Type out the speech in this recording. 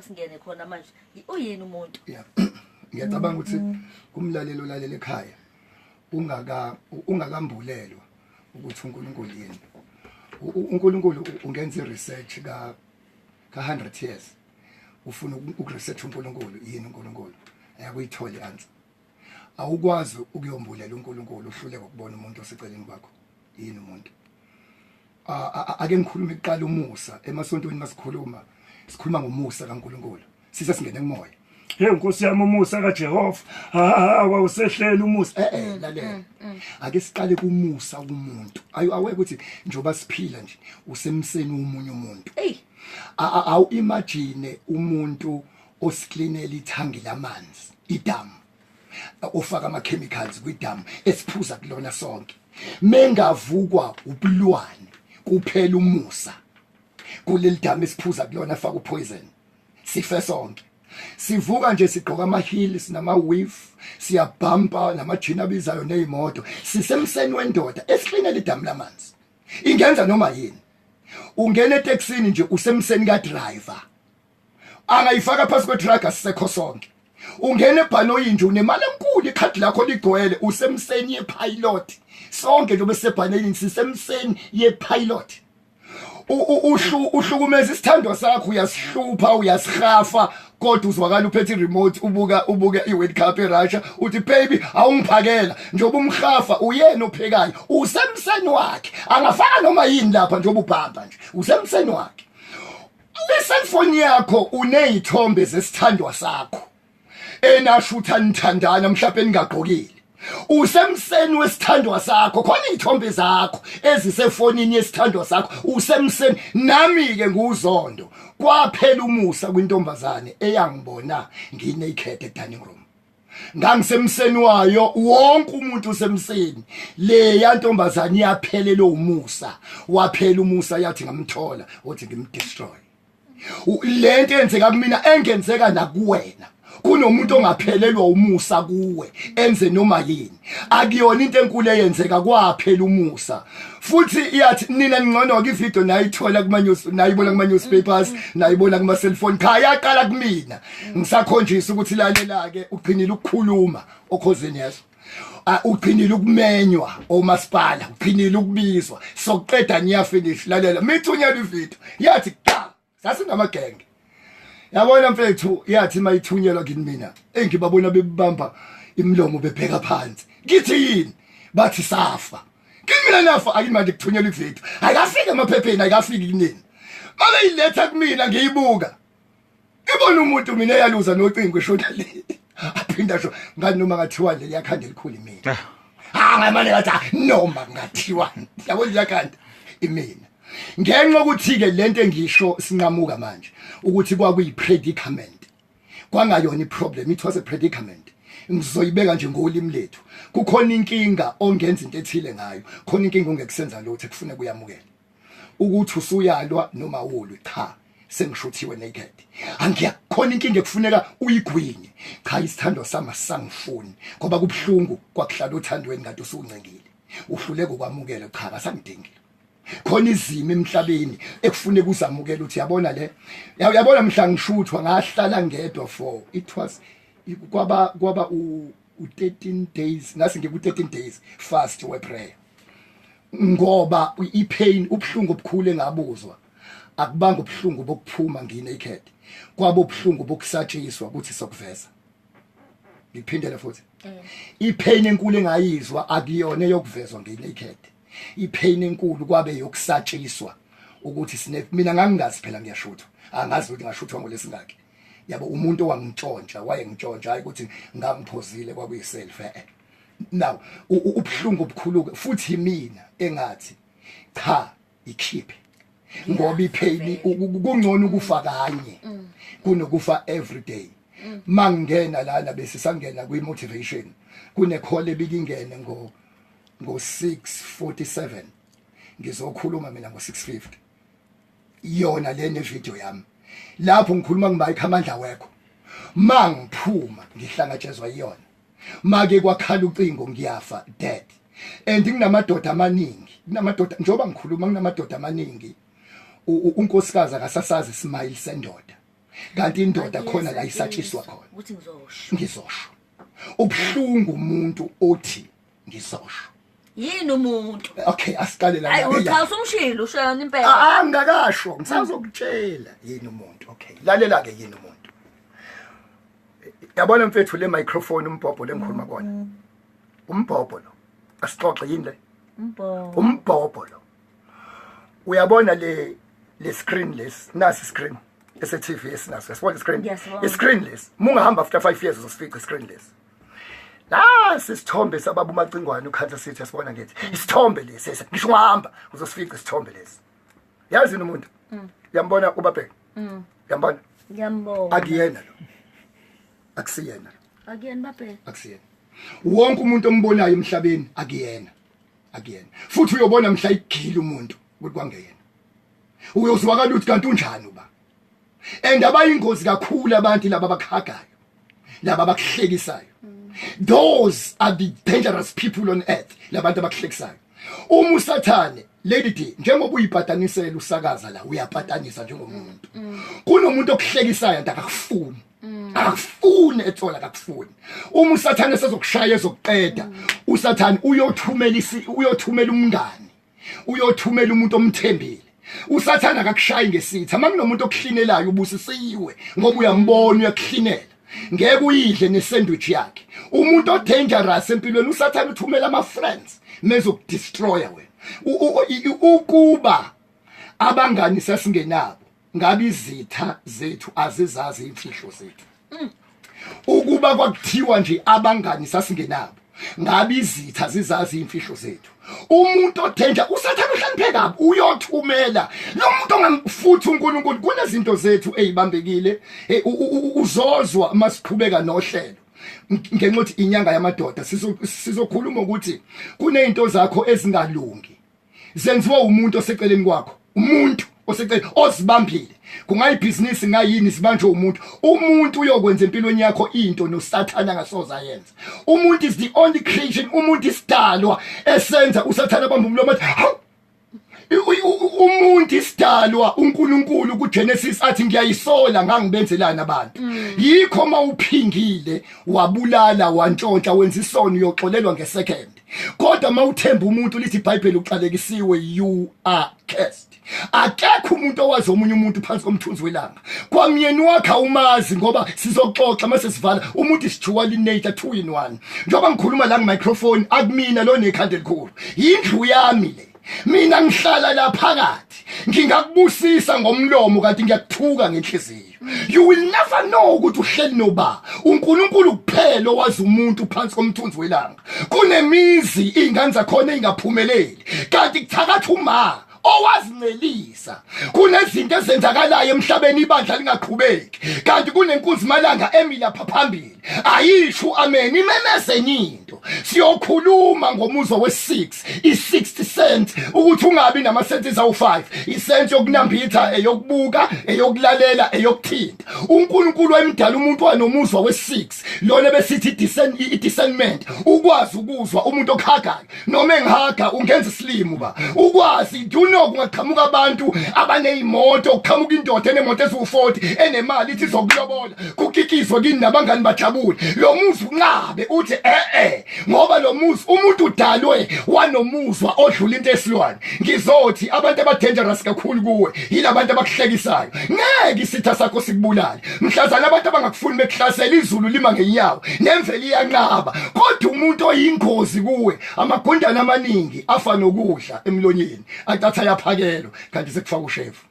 singene khona manje uyini umuntu yeah ngiyacabanga ukuthi kumlalelo lalela ekhaya ungakambulelwa ukuthi uNkulunkulu yini uNkulunkulu ungenza research ka 100 years ufuna ukuresearch uNkulunkulu yini uNkulunkulu ayakuyithola answer awukwazi ukuyombulela uNkulunkulu uhluleke ukubona umuntu oseceleni kwakho yini umuntu ake ngikhulume iqala umusa emasontweni masikhuluma sikhuluma ngomusa kaNkulunkulu sise singene kumoya hey Nkosi yami umusa kaJehova awusehlela umusa lalela ake siqale kumusa kumuntu aweke ukuthi njoba siphila nje usemseni umunye umuntu awu imagine umuntu osiklinela ithangi lamanzi idamu ofaka ama chemicals kwidamu esiphuza kulona sonke mengavukwa ubulwane kuphela umusa kuleli damu esiphuza kulona afaka upoison sife sonke sivuka nje sigqoka ama heels nama weave siyabhampa namajini abizayo nezimoto sisemseni wendoda esiklinela idamu lamanzi ingenza noma yini ungena eTaxini nje usemseni ka driver angayifaka phasi kwe truck asisekho sonke ungena ebhanoyi nje unemali enkulu ikhadi lakho ligcwele usemseni yepilot sonke nje besebhanelini sisemseni yepilot uhlukumeza isithando sakho uyasihlupha uyasihafa kodwa uzwakala uphethe remote ubuka iWorld Cup eRussia uthi baby awungiphakela njoba umhafa uyena ophekayo usemseni wakhe angafaka noma yini lapha njoba ubhamba nje usemseni wakhe iselfoni yakho unezithombe zesithandwa sakho enashutha nithandana mhlawumbe ningagqokile usemseni wesithandwa sakho khona izithombe zakho ezisefonini yesithandwa sakho usemseni nami ke nguZondo kwaphela umusa kwintombazane eyangibona nginaked edining room ngangisemseni wayo wonke umuntu usemseni le yantombazane yaphelele umusa waphela umusa yathi ngamthola uthi ngimdestroy lento yenzeka kumina engenzeka nakuwena kunomuntu ongaphelelwa umusa kuwe enze noma yini akuyona into enkulu eyenzeka kwaphela umusa futhi iyathi nina ngcono ke ivideo nayithola kuma news nayibona kuma newspapers nayibona kuma cellphone khaya yaqala kumina ngisakhonjisa ukuthi lalela ke ugcinile ukukhuluma okhosini yaso ugcinile ukumenywa omasipala ugcinile ukubizwa sokuqeda niyafinish lalela mithunyela ivideo yathi ga sasingamagenge yabona mfethu yathi mayithunyelwa kini mina engibabona bebamba imlomo bebheka phansi ngithi yini bathi safa kimi mina nafa akimanje kuthunyelwa ivideo ayikafika emaphepheni ayikafiki kinini mabe iletha kumina ngiyibuka ibona umuntu mina eyaluza nocingo eshona le aphinda sho ngani noma ngathiwa le yakhanda elikhulu mina ngamane ngathi noma ngathiwa yabona yakhanda imina ngenxa ukuthi ke lento engisho sinqamuka manje ukuthi kwakuyi predicament kwangayona iproblem it was a predicament ngizoyibeka nje ngolimi lethu kukhona inkinga ongenza into ethile ngayo khona inkinga ongekusenza lutho ekufune kuyamukela ukuthi usuyalwa noma ulwe cha sengishuthiwe naked angiyakhona inkinga ekufuneka uyigwinye cha isithando sami sangifuni ngoba kubhlungu kwakuhlala uthandweni kanti usuncengile uhluleke ukwamukela cha akasangidingile khona izimo emhlabeni ekufuneka uzamukela uthi yabona le yabona mhla ngishuthwa ngahlala ngedwa for it was kwaba u13 days nasi ngiku 13 days fast we prayer ngoba ipain ubhlungu obukhulu engabuzwa akubanga ubhlungu bokuphuma nginaked kwabo ubhlungu bokusatshiswa ukuthi sokuveza ngiphindele futhi ipain enkulu engayizwa akuyona eyokuvezwa nginaked ipain enkulu kwabe yokusatshiswa ukuthi sine mina ngangingazi phela ngiyashuthwa angazi ukuthi ngashuthwa ngolesingaki yabo umuntu owangitshontsha wayengitshontsha hayi ukuthi ngangiphozile kwakuyiself now ubhlungu obukhulu futhi mina engathi cha ikhiphe ngoba ipain kungcono ukufa kanye kunokufa every day mangena lana bese sangena kwi motivation kune call ebikingene ngo 6:47 ngizokhuluma mina ngo 6:50 yona lene video yami lapho ngikhuluma ngibayikho amandla wekho mangiphuma ngihlangatshezwa iyona make kwakhala ucingo ngiyafa dead and nginamadoda amaningi nginamadoda njoba ngikhuluma nginamadoda amaningi unkosikazi akasasazi smile sendoda kanti indoda khona la isatshiswa khona uthi ngizosho ngizosho ubhlungu umuntu othi ngizosho yini umuntu okay asiqale la hayi uchaza umshilo usho yona impela angakasho ngisazokutshela yini umuntu okay lalela ke yini umuntu yabona mfethu le microphone umbhobho lengikhuluma kona umbhobho lo asixoxe yini le umbhobho lo uyabona le screen less nasi screen ese TV esinaso yasibona screen screen less mungahamba after 5 years uzosifica screen less la sisithombe sababa umacingwane ukhansa sithi yasibona ngithi isithombe lesi ngisho ungahamba uzosifica isithombe lesi yazi umuntu uyambona ubabheka uyambona ngiyambona akuyena lo akusiyena akuyena babheka akusiyena wonke umuntu ombonayo emhlabeni akuyena futhi uyobona mhla igila umuntu ukuthi kwangeyena uyozwakala ukuthi kanti unjani uba and abayingozi kakhulu abantu laba abakhagayo laba abakuhlekisayo those are the dangerous people on earth labantu abakuhlekisayo uma usathane lady D njengoba uyibhatanisela usakaza la uyabhatanisa njengomuntu kunomuntu okuhlekisayo ndakakufuni akufuni ethola akufuni uma usathane esezokushaya ezokuqeda usathane uyothumela umngani uyothumela umuntu omthembile usathana akakushayi ngesitha makunomuntu okuhlinelayo ubusisiwe ngoba uyambona uyakuhlinela ngeke uyidle nesandwich yakhe umuntu odangerous empilweni usathana uthumela ama friends mezokudestroya wena ukuba abangani sasingenabo ngabe izitha zethu azizazi imfihlo zethu ukuba kwakuthiwa nje abangani sasingenabo ngabe izitha zizazi imfihlo zethu umuntu othenja usathana uhlanipheka uyothumela lo muntu ongamfuthi uNkulunkulu kunezinto zethu ezibambekile uzozwa masiqhubeka nohlelo ngenxa ukuthi inyanga yamadoda sizokhuluma ukuthi kunezinto zakho ezingalungi zenziwa umuntu oseceleni kwakho umuntu oseceleni ozibambile kungayibhizinisi ngayini sibanjwe umuntu uyokwenza empilweni yakho into nosathana ngasoza yenza umuntu is the only creation umuntu isidalwa esenza usathana bamba umlomo umuntu isidalwa uNkulunkulu kuGenesis athi ngiyayisola ngangibenzelana abantu yikho mawuphingile wabulala wantshontsha wenza isono uyoxolelwa ngesecond kodwa mawuthemba umuntu lithi iBhayibheli uxalekisiwe you are cursed akekho umuntu owazi omunye umuntu phansi komthunzi welanga kwamyeni wakhe umazi ngoba sizoxoxa mase sivala umuntu isijwali nature 2 in 1 njoba ngikhuluma la ngemicrophone akumina lo nekhanda elikhulu indlu yami le mina ngihlala la phakathi ngingakubusisa ngomlomo kanti ngiyakuthuka ngenhliziyo you will never know ukuthi uhleli noba uNkulunkulu kuphela owazi umuntu phansi komthunzi welanga kunemizi ingane zakhona engaphumeleli kanti kuthakatha uma owazinelisa kunezinto ezenzakalayo emhlabeni ibandla lingaqhubeki kanti kunenkunzi malanga emila phambili ayisho amen imemeze into siyokhuluma ngomuzwa we6 i60 cent ukuthi ungabi nama cents awu5 isent yokunambitha eyokubuka eyokulalela eyokuthinta uNkulunkulu wayemdala umuntu wanomuzwa we6 lona besithi discernment ukwazi ukuzwa umuntu okhagayo noma engihaga ungenza slim ba ukwazi kungaqhamuka abantu abanezimoto kuqhamuka indoda enemoto ezu40 enemali ithi zokulobola kukikizwe kini nabangani bajabule lo muzi unqabe uthi ngoba lo muzi umuntu udalwe wanomuzwa odlula into esilwane ngizothi abantu abadangerous kakhulu kuwe yilabantu abakuhlekisayo ngeke isitha sakho sikubulala mhlazana abantu abangakufuni bekuhlasela izulu lima ngenyawo nemveli iyanqaba kodwa umuntu oyingozi kuwe amagundana amaningi afa nokudla emlonyeni atatha yaphakelo kanti sekufaka ushefu